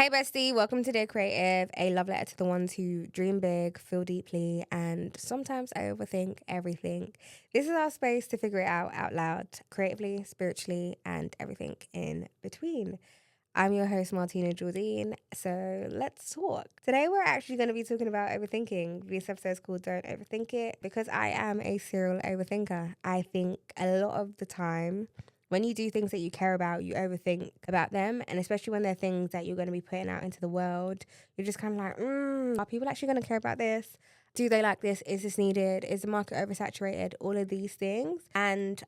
Hey bestie, welcome to Dear Creative, a love letter to the ones who dream big, feel deeply, and sometimes I overthink everything. This is our space to figure it out loud, creatively, spiritually, and everything in between. I'm your host, Martina Gordeen, so let's talk. Today we're actually going to be talking about overthinking. This episode is called Don't Overthink It because I am a serial overthinker. I think a lot of the time when you do things that you care about, you overthink about them. And especially when they're things that you're going to be putting out into the world, you're just kind of like, are people actually going to care about this? Do they like this? Is this needed? Is the market oversaturated? All of these things. And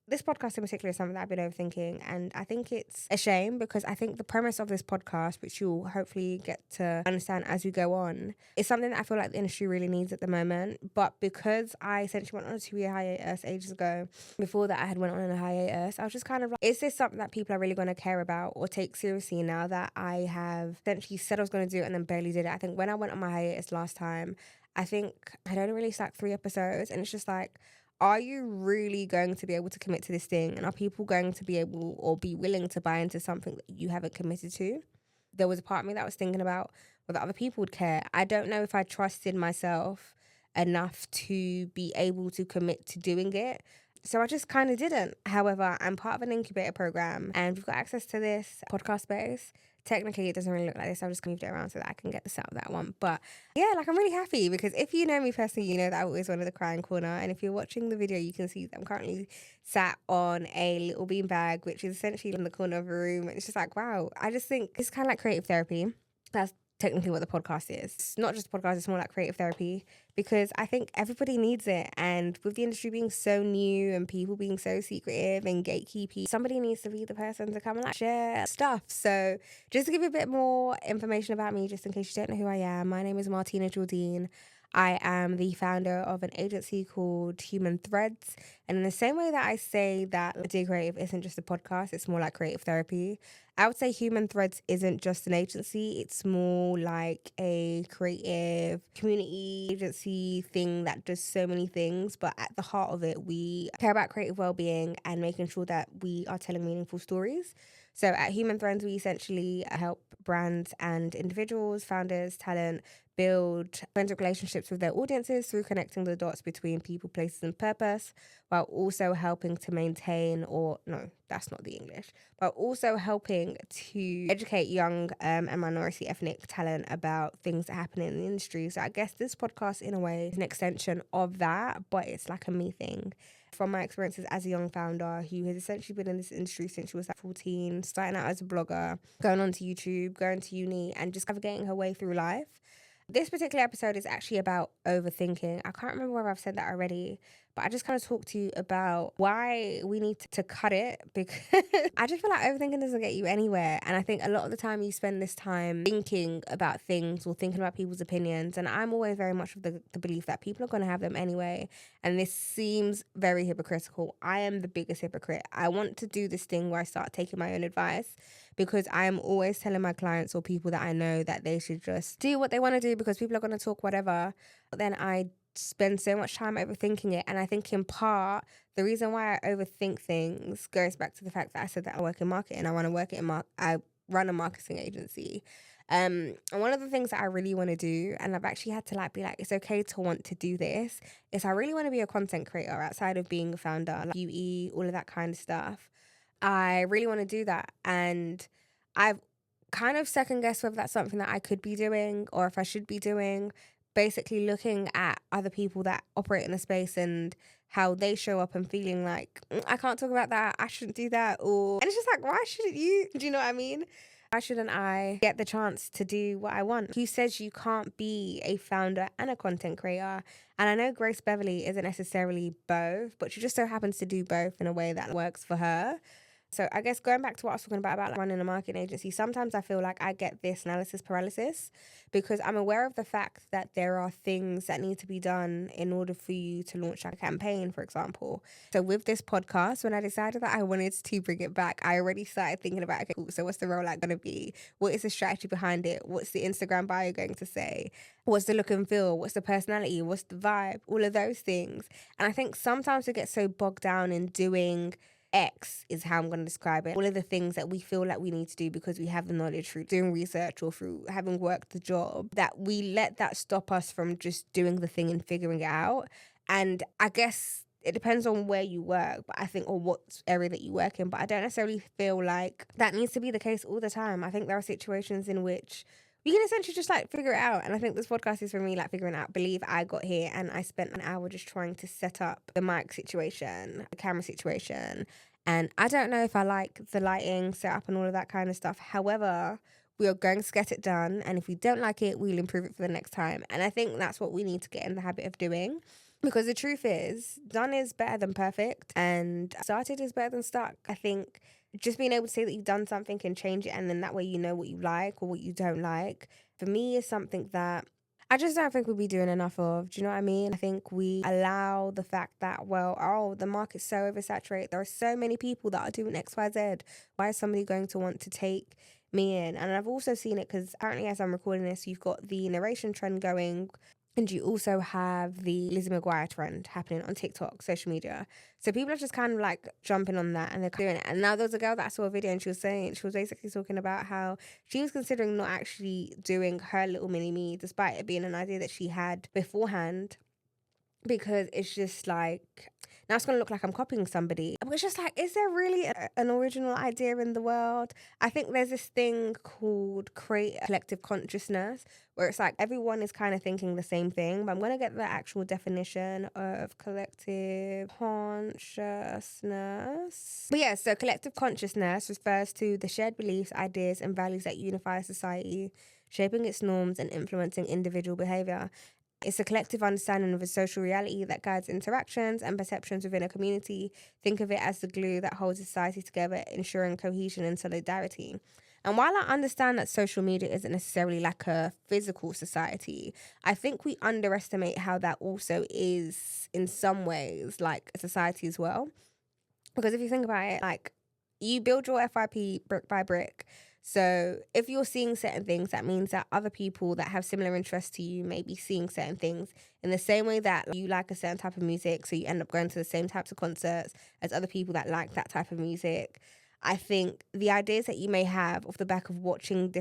this podcast in particular is something that I've been overthinking, and I think it's a shame because I think the premise of this podcast, which you'll hopefully get to understand as we go on, is something that I feel like the industry really needs at the moment. But because I essentially went on a 2-year hiatus ages ago, before that I had went on a hiatus, I was just kind of like, is this something that people are really going to care about or take seriously now that I have essentially said I was going to do it and then barely did it? I think when I went on my hiatus last time, I think I'd only released like 3 episodes, and it's just like, are you really going to be able to commit to this thing? And are people going to be able or be willing to buy into something that you haven't committed to? There was a part of me that was thinking about whether other people would care. I don't know if I trusted myself enough to be able to commit to doing it. So I just kind of didn't. However, I'm part of an incubator program and we've got access to this podcast space. Technically, it doesn't really look like this. I've just moved it around so that I can get this out of that one. But yeah, like I'm really happy because if you know me personally, you know that I always wanted the crying corner. And if you're watching the video, you can see that I'm currently sat on a little beanbag, which is essentially in the corner of a room. And it's just like, wow, I just think it's kind of like creative therapy. That's technically what the podcast is. It's not just a podcast, it's more like creative therapy because I think everybody needs it. And with the industry being so new and people being so secretive and gatekeepy, somebody needs to be the person to come and like share stuff. So just to give you a bit more information about me, just in case you don't know who I am, my name is Martina Gordeen. I am the founder of an agency called Human Threads. And in the same way that I say that Dear Creative isn't just a podcast, it's more like creative therapy, I would say Human Threads isn't just an agency. It's more like a creative community agency thing that does so many things. But at the heart of it, we care about creative well-being and making sure that we are telling meaningful stories. So at Human Threads, we essentially help brands and individuals, founders, talent, build authentic relationships with their audiences through connecting the dots between people, places, and purpose, while also helping to maintain, or no, that's not the English, but also helping to educate young and minority ethnic talent about things that happen in the industry. So I guess this podcast, in a way, is an extension of that, but it's like a me thing. From my experiences as a young founder who has essentially been in this industry since she was like 14, starting out as a blogger, going on to YouTube, going to uni, and just navigating her way through life. This particular episode is actually about overthinking. I can't remember whether I've said that already, but I just kind of talked to you about why we need to cut it because I just feel like overthinking doesn't get you anywhere. And I think a lot of the time you spend this time thinking about things or thinking about people's opinions. And I'm always very much of the belief that people are going to have them anyway. And this seems very hypocritical. I am the biggest hypocrite. I want to do this thing where I start taking my own advice, because I am always telling my clients or people that I know that they should just do what they want to do because people are going to talk whatever. But then I spend so much time overthinking it. And I think in part, the reason why I overthink things goes back to the fact that I said that I work in marketing. I want to work in I run a marketing agency. And one of the things that I really want to do, and I've actually had to be like, it's okay to want to do this, is I really want to be a content creator outside of being a founder, like beauty, all of that kind of stuff. I really want to do that. And I've kind of second guessed whether that's something that I could be doing or if I should be doing. Basically looking at other people that operate in the space and how they show up and feeling like, I can't talk about that, I shouldn't do that. And it's just like, why shouldn't you? Do you know what I mean? Why shouldn't I get the chance to do what I want? Who says you can't be a founder and a content creator? And I know Grace Beverly isn't necessarily both, but she just so happens to do both in a way that works for her. So I guess going back to what I was talking about like running a marketing agency, sometimes I feel like I get this analysis paralysis because I'm aware of the fact that there are things that need to be done in order for you to launch a campaign, for example. So with this podcast, when I decided that I wanted to bring it back, I already started thinking about, okay, cool, so what's the rollout going to be? What is the strategy behind it? What's the Instagram bio going to say? What's the look and feel? What's the personality? What's the vibe? All of those things. And I think sometimes we get so bogged down in doing X is how I'm going to describe it. All of the things that we feel like we need to do because we have the knowledge through doing research or through having worked the job, that we let that stop us from just doing the thing and figuring it out. And I guess it depends on where you work, but I think, or what area that you work in, but I don't necessarily feel like that needs to be the case all the time. I think there are situations in which we can essentially just like figure it out. And I think this podcast is for me like figuring out. Believe I got here and I spent an hour just trying to set up the mic situation, the camera situation. And I don't know if I like the lighting setup and all of that kind of stuff. However, we are going to get it done. And if we don't like it, we'll improve it for the next time. And I think that's what we need to get in the habit of doing. Because the truth is, done is better than perfect and started is better than stuck. I think just being able to say that you've done something and change it, and then that way you know what you like or what you don't like, for me is something that I just don't think we'll be doing enough of. Do you know what I mean? I think we allow the fact that, the market's so oversaturated. There are so many people that are doing X, Y, Z. Why is somebody going to want to take me in? And I've also seen it because apparently as I'm recording this, you've got the narration trend going. And you also have the Lizzie McGuire trend happening on TikTok, social media. So people are just kind of like jumping on that and they're doing it. And now there was a girl that I saw a video and she was basically talking about how she was considering not actually doing her little mini me, despite it being an idea that she had beforehand, because it's just like, now it's going to look like I'm copying somebody. But it's just like, is there really an original idea in the world? I think there's this thing called collective consciousness, where it's like everyone is kind of thinking the same thing. But I'm going to get the actual definition of collective consciousness. But yeah, so collective consciousness refers to the shared beliefs, ideas, and values that unify a society, shaping its norms and influencing individual behavior. It's a collective understanding of a social reality that guides interactions and perceptions within a community. Think of it as the glue that holds society together, ensuring cohesion and solidarity. And while I understand that social media isn't necessarily like a physical society, I think we underestimate how that also is, in some ways, like a society as well. Because if you think about it, like, you build your FYP brick by brick. So if you're seeing certain things, that means that other people that have similar interests to you may be seeing certain things in the same way that you like a certain type of music. So you end up going to the same types of concerts as other people that like that type of music. I think the ideas that you may have off the back of watching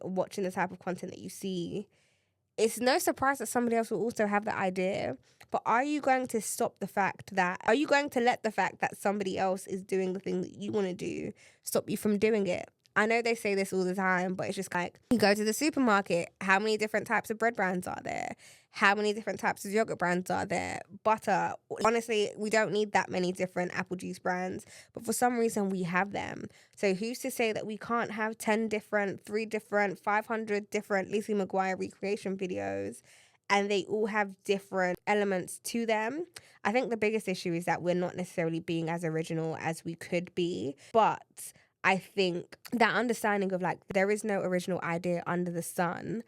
watching the type of content that you see, it's no surprise that somebody else will also have that idea. But are you going to are you going to let the fact that somebody else is doing the thing that you want to do stop you from doing it? I know they say this all the time, but it's just like, you go to the supermarket, how many different types of bread brands are there? How many different types of yogurt brands are there? Butter. Honestly, we don't need that many different apple juice brands, but for some reason we have them. So who's to say that we can't have 10 different, 3 different, 500 different Lizzie McGuire recreation videos, and they all have different elements to them? I think the biggest issue is that we're not necessarily being as original as we could be, but I think that understanding of like, there is no original idea under the sun.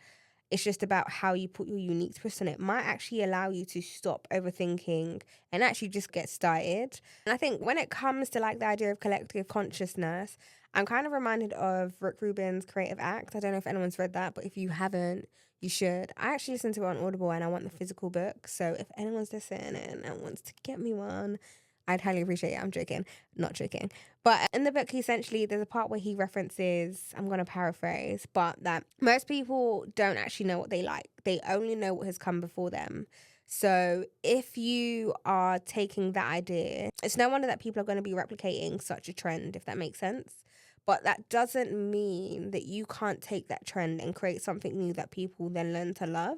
It's just about how you put your unique twist on it might actually allow you to stop overthinking and actually just get started. And I think when it comes to like the idea of collective consciousness, I'm kind of reminded of Rick Rubin's Creative Act. I don't know if anyone's read that, but if you haven't, you should. I actually listened to it on Audible and I want the physical book. So if anyone's listening and wants to get me one, I'd highly appreciate it. I'm joking. Not joking. But in the book, essentially, there's a part where he references, I'm going to paraphrase, but that most people don't actually know what they like. They only know what has come before them. So if you are taking that idea, it's no wonder that people are going to be replicating such a trend, if that makes sense. But that doesn't mean that you can't take that trend and create something new that people then learn to love.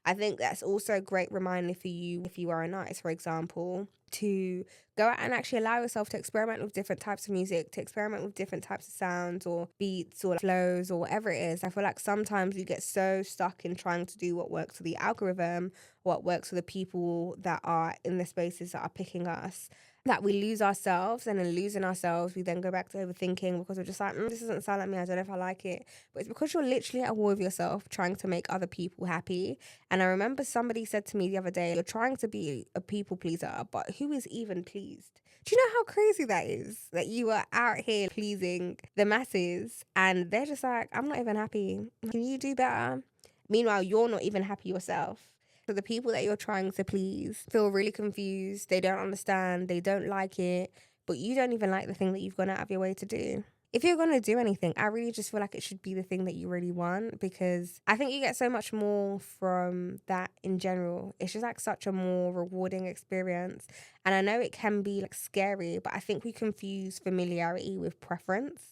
I think that's also a great reminder for you, if you are an artist, for example, to go out and actually allow yourself to experiment with different types of music, to experiment with different types of sounds or beats or flows or whatever it is. I feel like sometimes we get so stuck in trying to do what works for the algorithm, what works for the people that are in the spaces that are picking us, that we lose ourselves, and in losing ourselves, we then go back to overthinking because we're just like, this doesn't sound like me, I don't know if I like it. But it's because you're literally at war with yourself trying to make other people happy. And I remember somebody said to me the other day, you're trying to be a people pleaser, but who is even pleased? Do you know how crazy that is? That you are out here pleasing the masses and they're just like, I'm not even happy. Can you do better? Meanwhile, you're not even happy yourself. So the people that you're trying to please feel really confused. They don't understand. They don't like it. but you don't even like the thing that you've gone out of your way to do. If you're going to do anything, I really just feel like it should be the thing that you really want, because I think you get so much more from that in general. It's just like such a more rewarding experience. And I know it can be like scary, but I think we confuse familiarity with preference.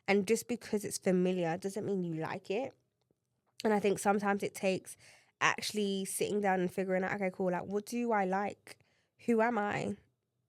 And just because it's familiar doesn't mean you like it. And I think sometimes it takes actually sitting down and figuring out, okay, cool, like what do I like? Who am I?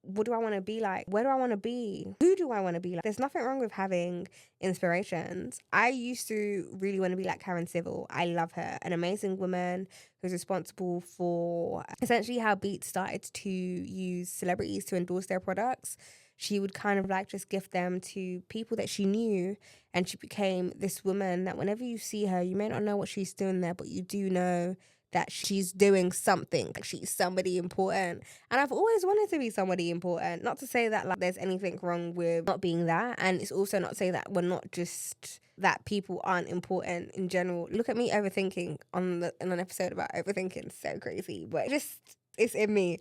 What do I want to be like? Where do I want to be? Who do I want to be like? There's nothing wrong with having inspirations. I used to really want to be like Karen Civil. I love her. An amazing woman who's responsible for essentially how Beats started to use celebrities to endorse their products. She would kind of like just gift them to people that she knew, and she became this woman that whenever you see her, you may not know what she's doing there, but you do know that she's doing something, like she's somebody important. And I've always wanted to be somebody important. Not to say that like there's anything wrong with not being that, and it's also not to say that we're not just that people aren't important in general. Look at me overthinking in an episode about overthinking, so crazy, but it's in me.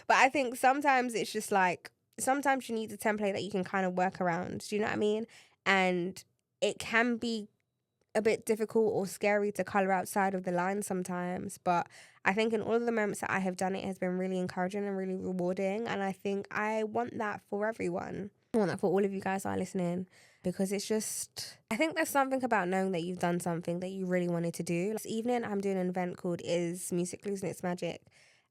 But I think sometimes it's just like, sometimes you need a template that you can kind of work around. Do you know what I mean? And it can be a bit difficult or scary to colour outside of the line sometimes, but I think in all of the moments that I have done it has been really encouraging and really rewarding, and I think I want that for everyone. I want that for all of you guys that are listening, because it's just, I think there's something about knowing that you've done something that you really wanted to do. This evening I'm doing an event called Is Music Losing Its Magic?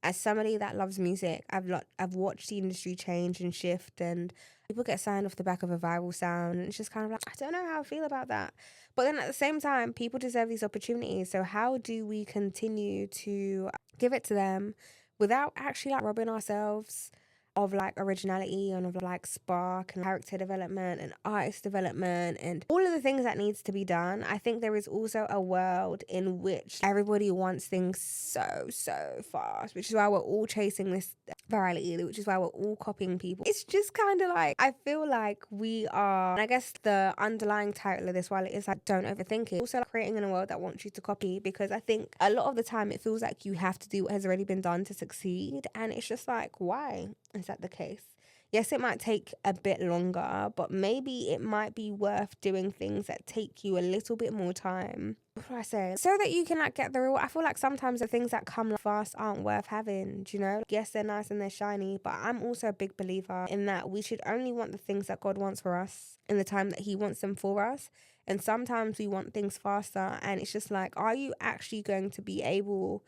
As somebody that loves music, I've watched the industry change and shift, and people get signed off the back of a viral sound, and it's just kind of like, I don't know how I feel about that. But then at the same time, people deserve these opportunities. So how do we continue to give it to them without actually like robbing ourselves of like originality and of like spark and character development and artist development and all of the things that needs to be done? I think there is also a world in which everybody wants things so fast, which is why we're all chasing this virality, which is why we're all copying people. It's just kind of like, I feel like we are, and I guess the underlying title of this, while it is like don't overthink it, also like creating in a world that wants you to copy, because I think a lot of the time it feels like you have to do what has already been done to succeed, and it's just like, why is that the case? Yes, it might take a bit longer, but maybe it might be worth doing things that take you a little bit more time. What do I say? So that you can like get the real. I feel like sometimes the things that come fast aren't worth having, do you know? Yes, they're nice and they're shiny, but I'm also a big believer in that we should only want the things that God wants for us in the time that He wants them for us. And sometimes we want things faster, and it's just like, are you actually going to be able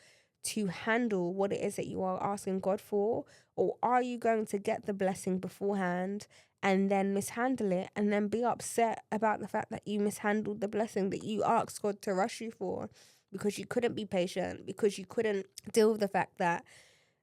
to handle what it is that you are asking God for? Or are you going to get the blessing beforehand and then mishandle it and then be upset about the fact that you mishandled the blessing that you asked God to rush you for, because you couldn't be patient, because you couldn't deal with the fact that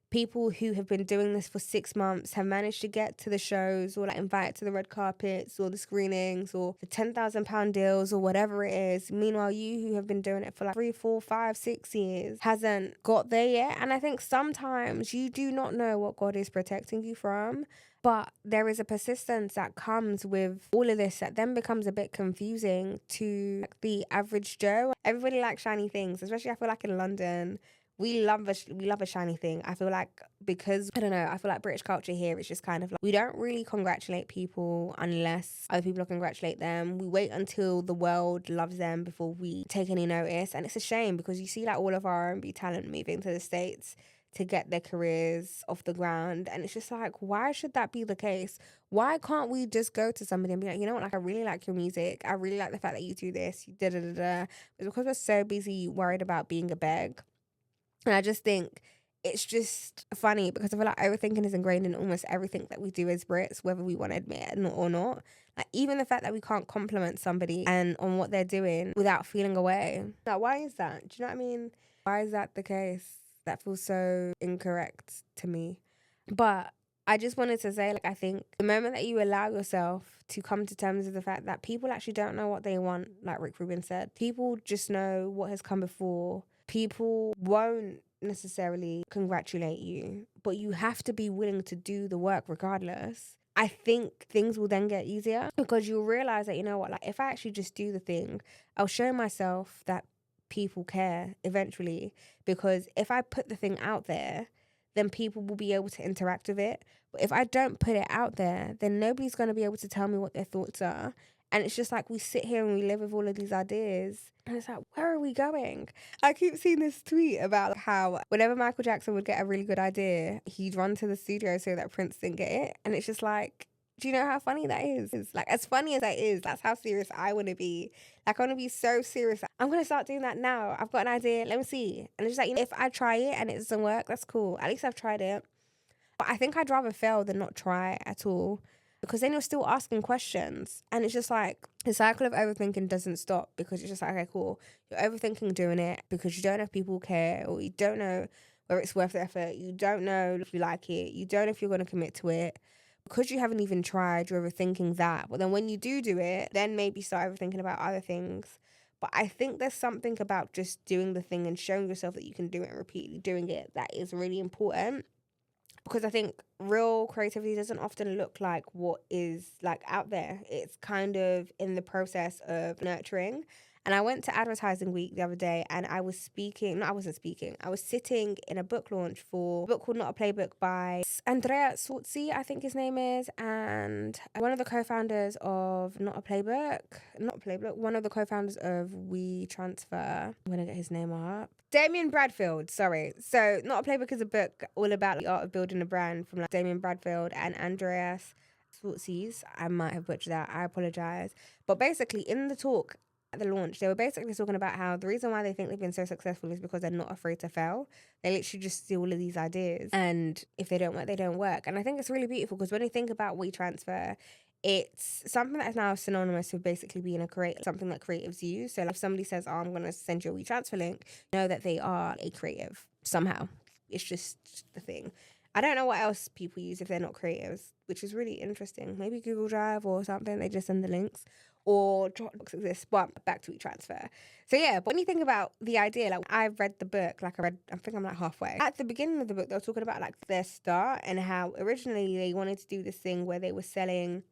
people who have been doing this for 6 months have managed to get to the shows or like invited to the red carpets or the screenings or the £10,000 deals or whatever it is. Meanwhile, you who have been doing it for like 3, 4, 5, 6 years hasn't got there yet. And I think sometimes you do not know what God is protecting you from, but there is a persistence that comes with all of this that then becomes a bit confusing to like the average Joe. Everybody likes shiny things, especially I feel like in London. We love a shiny thing. I feel like, because I don't know, I feel like British culture here is just kind of like, we don't really congratulate people unless other people congratulate them. We wait until the world loves them before we take any notice, and it's a shame because you see like all of our R&B talent moving to the States to get their careers off the ground, and it's just like, why should that be the case? Why can't we just go to somebody and be like, you know what, like I really like your music, I really like the fact that you do this, you da. It's because we're so busy worried about being a beg. And I just think it's just funny because I feel like overthinking is ingrained in almost everything that we do as Brits, whether we want to admit it or not. Like even the fact that we can't compliment somebody and on what they're doing without feeling away. Like, why is that? Do you know what I mean? Why is that the case? That feels so incorrect to me. But I just wanted to say, like, I think the moment that you allow yourself to come to terms with the fact that people actually don't know what they want, like Rick Rubin said, people just know what has come before. People won't necessarily congratulate you, but you have to be willing to do the work regardless. I think things will then get easier because you'll realize that, you know what, like if I actually just do the thing, I'll show myself that people care eventually. Because if I put the thing out there, then people will be able to interact with it. But if I don't put it out there, then nobody's going to be able to tell me what their thoughts are. And it's just like we sit here and we live with all of these ideas. And it's like, where are we going? I keep seeing this tweet about how whenever Michael Jackson would get a really good idea, he'd run to the studio so that Prince didn't get it. And it's just like, do you know how funny that is? It's like, as funny as that is, that's how serious I want to be. Like, I want to be so serious. I'm going to start doing that now. I've got an idea. Let me see. And it's just like, you know, if I try it and it doesn't work, that's cool. At least I've tried it. But I think I'd rather fail than not try at all, because then you're still asking questions. And it's just like the cycle of overthinking doesn't stop, because it's just like, okay, cool. You're overthinking doing it because you don't know if people care, or you don't know whether it's worth the effort. You don't know if you like it. You don't know if you're going to commit to it. Because you haven't even tried, you're overthinking that. But then when you do it, then maybe start overthinking about other things. But I think there's something about just doing the thing and showing yourself that you can do it and repeatedly doing it that is really important. Because I think real creativity doesn't often look like what is like out there. It's kind of in the process of nurturing. And I went to advertising week the other day and I was sitting in a book launch for a book called Not a Playbook by Andrea Sorzi, I think his name is, and one of the co-founders of one of the co-founders of We Transfer. I'm going to get his name up. Damien Bradfield, sorry. So Not a Playbook is a book all about the art of building a brand from like Damien Bradfield and Andreas Sorzi's. I might have butchered that. I apologize. But basically in the talk at the launch, they were basically talking about how the reason why they think they've been so successful is because they're not afraid to fail. They literally just see all of these ideas, and if they don't work, they don't work. And I think it's really beautiful, because when you think about WeTransfer, it's something that is now synonymous with basically being a creative, something that creatives use. So like if somebody says, oh, I'm going to send you a WeTransfer link, know that they are a creative somehow. It's just the thing. I don't know what else people use if they're not creatives, which is really interesting. Maybe Google Drive or something, they just send the links. Or Dropbox exists, but back to WeTransfer. So yeah, but when you think about the idea, like I've read the book, I think I'm like halfway. At the beginning of the book, they were talking about like their start and how originally they wanted to do this thing where they were selling,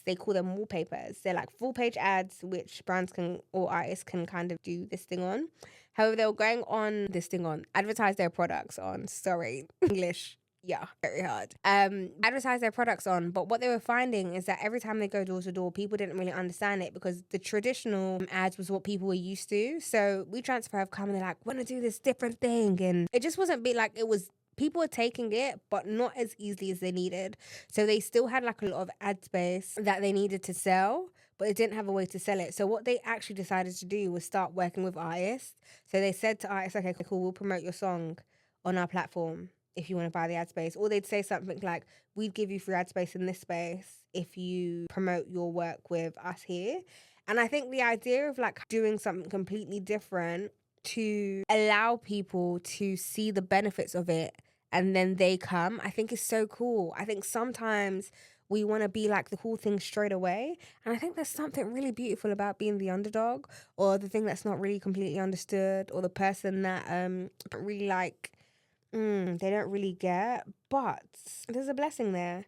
they call them wallpapers. They're like full page ads, which brands can or artists can kind of do this thing on. However, they were going on this thing on, advertise their products on, sorry, English. Yeah, very hard. Advertise their products on. But what they were finding is that every time they go door to door, people didn't really understand it, because the traditional ads was what people were used to. So WeTransfer have come and they're like, want to do this different thing. And it just wasn't like it was, people were taking it, but not as easily as they needed. So they still had like a lot of ad space that they needed to sell, but they didn't have a way to sell it. So what they actually decided to do was start working with artists. So they said to artists, okay, cool, we'll promote your song on our platform if you want to buy the ad space. Or they'd say something like, we'd give you free ad space in this space if you promote your work with us here. And I think the idea of like doing something completely different to allow people to see the benefits of it and then they come, I think is so cool. I think sometimes we want to be like the cool thing straight away. And I think there's something really beautiful about being the underdog, or the thing that's not really completely understood, or the person that really like, they don't really get, but there's a blessing there.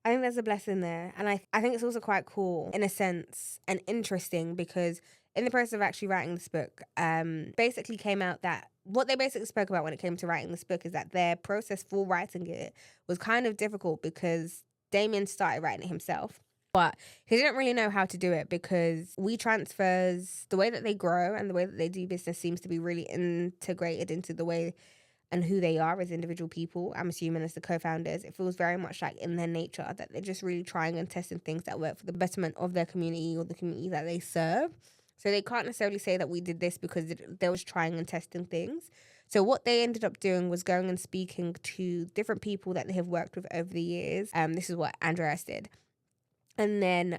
I think there's a blessing there. And I think it's also quite cool in a sense and interesting, because in the process of actually writing this book, basically came out that what they basically spoke about when it came to writing this book is that their process for writing it was kind of difficult, because Damien started writing it himself, but he didn't really know how to do it, because WeTransfer's, the way that they grow and the way that they do business seems to be really integrated into the way and who they are as individual people. I'm assuming as the co-founders, it feels very much like in their nature that they're just really trying and testing things that work for the betterment of their community or the community that they serve. So they can't necessarily say that we did this because they was trying and testing things. So what they ended up doing was going and speaking to different people that they have worked with over the years. This is what Andreas did. And then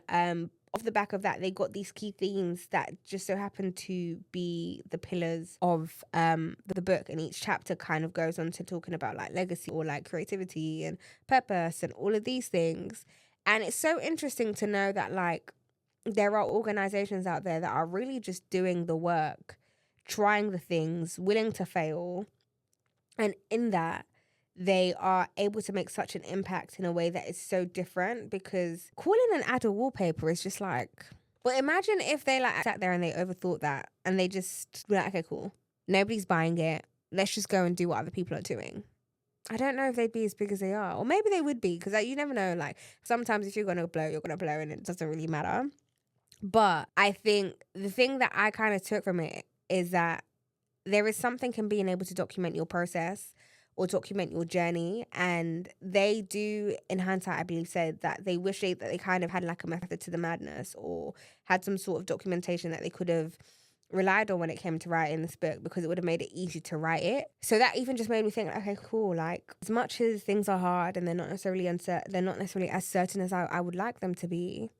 off the back of that, they got these key themes that just so happen to be the pillars of the book. And each chapter kind of goes on to talking about like legacy or like creativity and purpose and all of these things. And it's so interesting to know that like there are organizations out there that are really just doing the work, trying the things, willing to fail. And in that, they are able to make such an impact in a way that is so different, because calling an ad a wallpaper is just like, well, imagine if they like sat there and they overthought that and they just were like, okay, cool, nobody's buying it, let's just go and do what other people are doing. I don't know if they'd be as big as they are, or maybe they would be, because like, you never know. Like sometimes if you're gonna blow, you're gonna blow, and it doesn't really matter. But I think the thing that I kind of took from it is that there is something in being able to document your process or document your journey. And they do, in hindsight, I believe, said that they wish that they kind of had like a method to the madness, or had some sort of documentation that they could have relied on when it came to writing this book, because it would have made it easy to write it. So that even just made me think, okay, cool. Like, as much as things are hard and they're not necessarily they're not necessarily as certain as I would like them to be,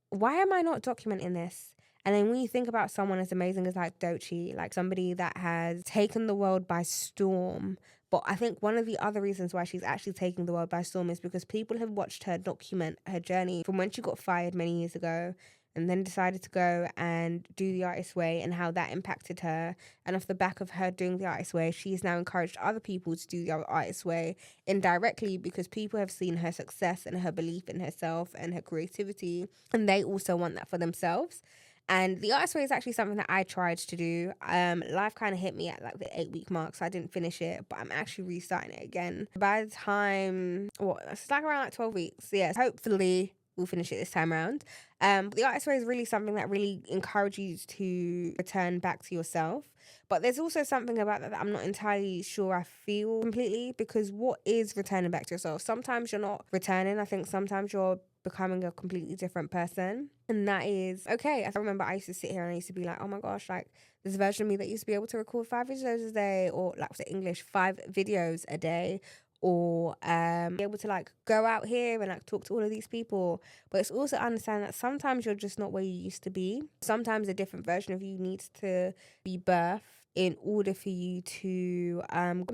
why am I not documenting this? And then when you think about someone as amazing as like Doechii, like somebody that has taken the world by storm. But I think one of the other reasons why she's actually taking the world by storm is because people have watched her document her journey from when she got fired many years ago, and then decided to go and do the artist way, and how that impacted her. And off the back of her doing the artist way, she's now encouraged other people to do the artist way indirectly, because people have seen her success and her belief in herself and her creativity, and they also want that for themselves. And the artist way is actually something that I tried to do. Life kind of hit me at like the 8-week mark, so I didn't finish it, but I'm actually restarting it again. By the time, it's like around like 12 weeks. Yes, hopefully we'll finish it this time around. The artist way is really something that really encourages you to return back to yourself. But there's also something about that I'm not entirely sure I feel completely, because what is returning back to yourself? Sometimes you're not returning. I think sometimes you're becoming a completely different person. And that is okay. I remember I used to sit here and I used to be like, oh my gosh, like this version of me that used to be able to record 5 videos a day, or like what's it, English, 5 videos a day, or be able to like go out here and like talk to all of these people. But it's also understand that sometimes you're just not where you used to be. Sometimes a different version of you needs to be birthed in order for you to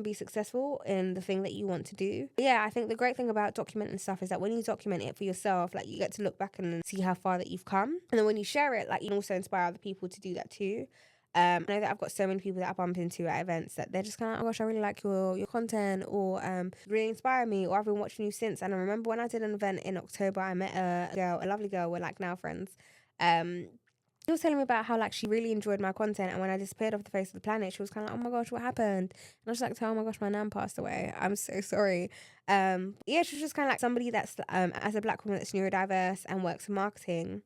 be successful in the thing that you want to do. Yeah, I think the great thing about documenting stuff is that when you document it for yourself, like you get to look back and see how far that you've come. And then when you share it, like you can also inspire other people to do that too. I know that I've got so many people that I bump into at events that they're just kind of, oh gosh, I really like your content, or really inspire me, or I've been watching you since. And I remember when I did an event in October, I met a lovely girl, we're like now friends. She was telling me about how like she really enjoyed my content, and when I disappeared off the face of the planet, she was kind of like, oh my gosh, what happened? And I was like, oh my gosh, my nan passed away, I'm so sorry. Yeah, she was just kind of like somebody that's as a black woman that's neurodiverse and works in marketing.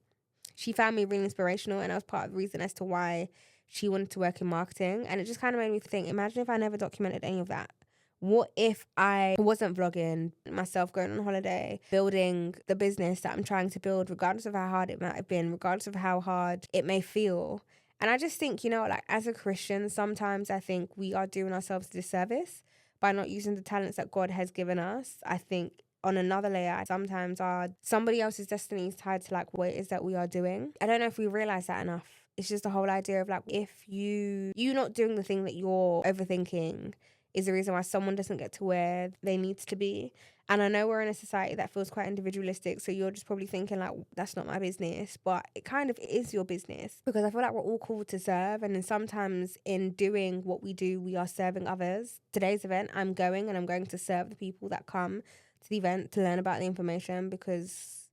She found me really inspirational, and I was part of the reason as to why she wanted to work in marketing. And it just kind of made me think, imagine if I never documented any of that. What if I wasn't vlogging myself, going on holiday, building the business that I'm trying to build, regardless of how hard it might have been, regardless of how hard it may feel? And I just think, like as a Christian, sometimes I think we are doing ourselves a disservice by not using the talents that God has given us. I think on another layer, sometimes somebody else's destiny is tied to like what it is that we are doing. I don't know if we realize that enough. It's just the whole idea of like, if you not doing the thing that you're overthinking is the reason why someone doesn't get to where they need to be. And I know we're in a society that feels quite individualistic, so you're just probably thinking like, that's not my business, but it kind of is your business, because I feel like we're all called to serve, and then sometimes in doing what we do, we are serving others. Today's event, I'm going to serve the people that come to the event to learn about the information, because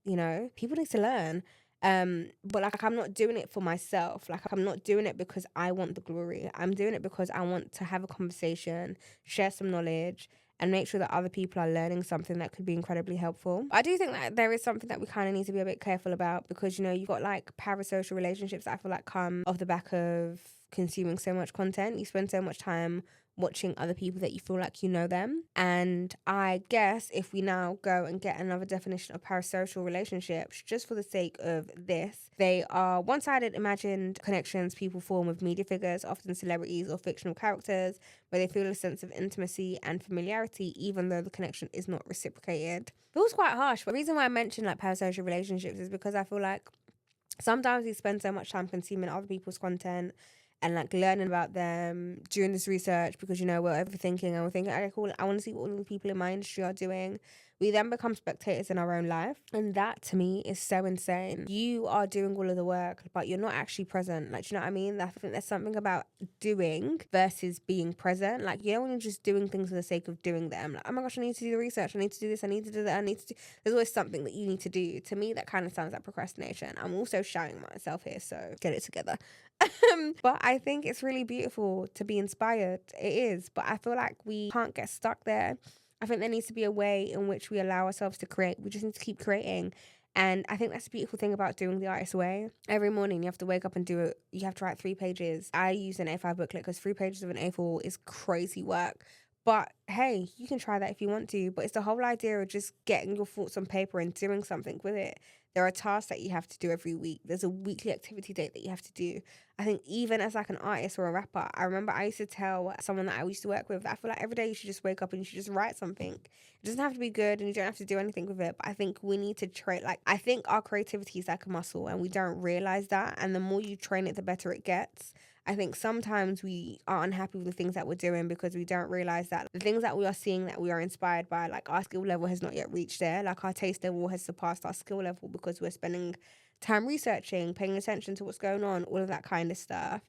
people need to learn. But like I'm not doing it for myself. Like I'm not doing it because I want the glory. I'm doing it because I want to have a conversation, share some knowledge, and make sure that other people are learning something that could be incredibly helpful. I do think that there is something that we kind of need to be a bit careful about, because you've got like parasocial relationships that I feel like come off the back of consuming so much content. You spend so much time watching other people that you feel like you know them. And I guess if we now go and get another definition of parasocial relationships, just for the sake of this, they are one-sided imagined connections people form with media figures, often celebrities or fictional characters, where they feel a sense of intimacy and familiarity, even though the connection is not reciprocated. It was quite harsh, but the reason why I mentioned like parasocial relationships is because I feel like sometimes we spend so much time consuming other people's content and like learning about them, doing this research, because we're overthinking and we're thinking, okay, cool, I want to see what all the people in my industry are doing. We then become spectators in our own life, and that to me is so insane. You are doing all of the work, but you're not actually present. Like, do you know what I mean? I think there's something about doing versus being present. Like, when you're just doing things for the sake of doing them, like, oh my gosh, I need to do the research, I need to do this, I need to do that, there's always something that you need to do. To me, that kind of sounds like procrastination. I'm also shouting myself here, so get it together. But I think it's really beautiful to be inspired. It is, but I feel like we can't get stuck there. I think there needs to be a way in which we allow ourselves to create. We just need to keep creating. And I think that's the beautiful thing about doing the artist way. Every morning you have to wake up and do it. You have to write 3 pages. I use an A5 booklet because 3 pages of an A4 is crazy work. But hey, you can try that if you want to. But it's the whole idea of just getting your thoughts on paper and doing something with it. There are tasks that you have to do every week. There's a weekly activity date that you have to do. I think even as like an artist or a rapper, I remember I used to tell someone that I used to work with that I feel like every day you should just wake up and you should just write something. It doesn't have to be good and you don't have to do anything with it. But I think we need to train, like, I think our creativity is like a muscle and we don't realize that. And the more you train it, the better it gets. I think sometimes we are unhappy with the things that we're doing because we don't realize that the things that we are seeing that we are inspired by, like our skill level has not yet reached there. Like our taste level has surpassed our skill level because we're spending time researching, paying attention to what's going on, all of that kind of stuff.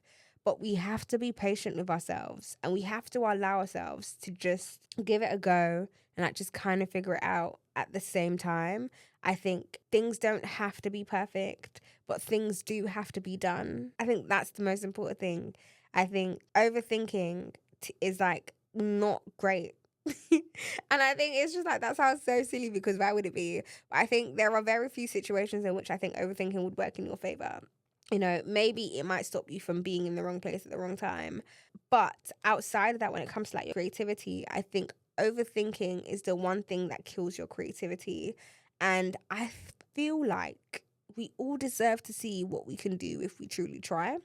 But we have to be patient with ourselves and we have to allow ourselves to just give it a go and like just kind of figure it out at the same time. I think things don't have to be perfect, but things do have to be done. I think that's the most important thing. I think overthinking is like not great. And I think it's just like, that sounds so silly because why would it be? But I think there are very few situations in which I think overthinking would work in your favor. You know, maybe it might stop you from being in the wrong place at the wrong time. But outside of that, when it comes to like your creativity, I think overthinking is the one thing that kills your creativity. And I feel like we all deserve to see what we can do if we truly try.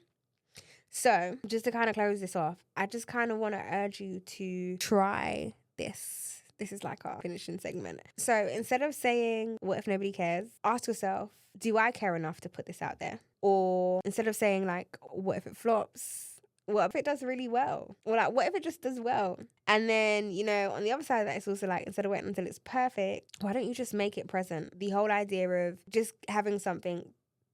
So just to kind of close this off, I just kind of want to urge you to try this. This is like our finishing segment. So instead of saying, what if nobody cares? Ask yourself, do I care enough to put this out there? Or instead of saying like, what if it flops? What if it does really well? Or like, what if it just does well? And then, you know, on the other side of that, it's also like, instead of waiting until it's perfect, why don't you just make it present? The whole idea of just having something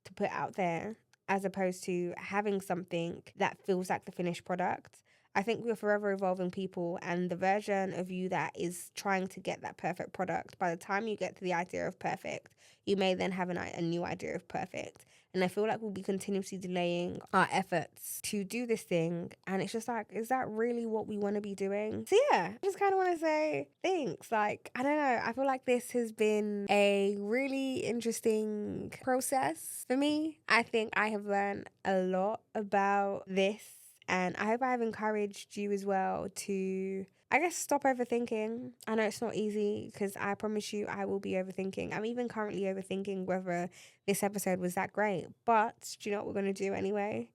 to put out there as opposed to having something that feels like the finished product. I think we're forever evolving people, and the version of you that is trying to get that perfect product, by the time you get to the idea of perfect, you may then have a new idea of perfect. And I feel like we'll be continuously delaying our efforts to do this thing. And it's just like, is that really what we want to be doing? So yeah, I just kind of want to say thanks. Like, I don't know. I feel like this has been a really interesting process for me. I think I have learned a lot about this. And I hope I have encouraged you as well to, I guess, stop overthinking. I know it's not easy because I promise you I will be overthinking. I'm even currently overthinking whether this episode was that great. But do you know what we're going to do anyway?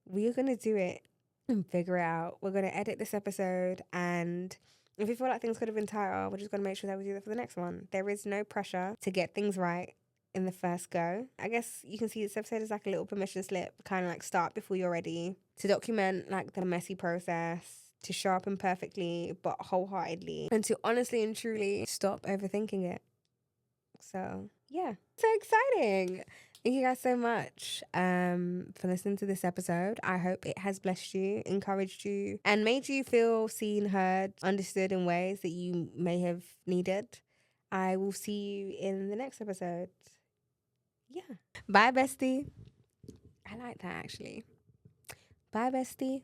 We are going to do it and figure it out. We're going to edit this episode, and if we feel like things could have been tighter, we're just going to make sure that we do that for the next one. There is no pressure to get things right in the first go. I guess you can see this episode is like a little permission slip, kind of like start before you're ready, to document like the messy process, to show up imperfectly but wholeheartedly, and to honestly and truly stop overthinking it. So yeah, so exciting. Thank you guys so much for listening to this episode. I hope it has blessed you, encouraged you, and made you feel seen, heard, understood in ways that you may have needed. I will see you in the next episode. Yeah. Bye, bestie. I like that actually. Bye, bestie.